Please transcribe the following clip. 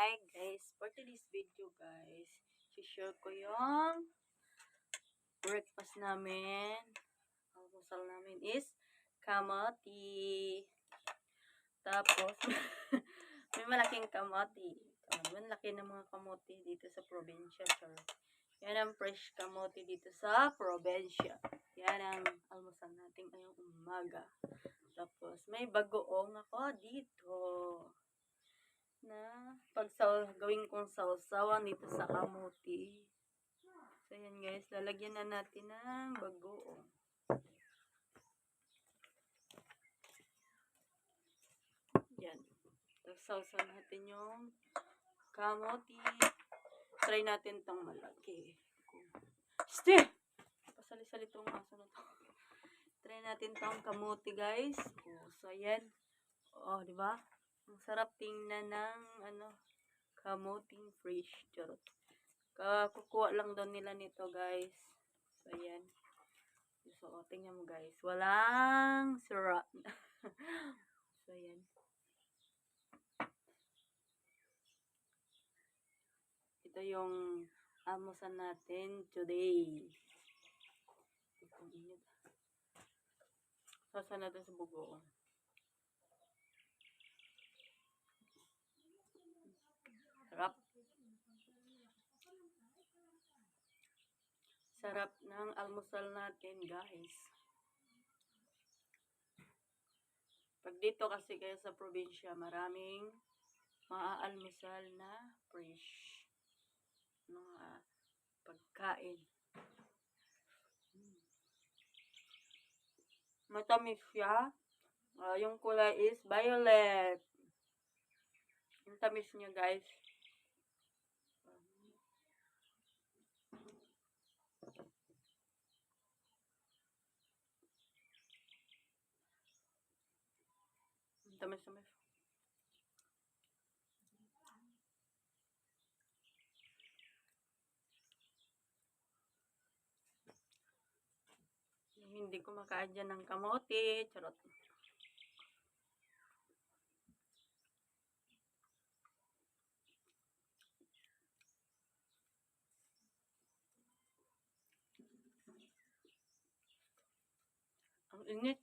Hi guys, for today's video guys, share ko yung breakfast namin. Ang almusal namin is kamote. Tapos, may malaking kamote. Malaki ng mga kamote dito sa probinsya. Yan ang fresh kamote dito sa probinsya. Yan ang almusal natin ngayong umaga. Tapos, may bagoong ako dito na gawin kong sausawan dito sa kamuti. So, yan guys, lalagyan na natin ng bagoong. Yan. Sausaw natin yung kamuti. Try natin tong malaki. Stay! Pasali-sali tong aso na to. Try natin tong kamuti guys. So, yan. Di ba? Ang sarap tingnan ng kamuting fresh. Charot. Kukuha lang daw nila nito guys. So, ayan. So, tingnan mo guys. Walang syrup. So, ayan. Ito yung almusal natin today. Sasa natin sa bugoong. Sarap. Sarap ng almusal natin, guys. Pag dito kasi kayo sa probinsya, maraming maaalmusal na fresh. Mga pagkain. Matamis siya. Yung kulay is violet. Yung tamis niya, guys. Tamis-tamis. Hindi ko makain dyan ng kamote. Charot. Ang init.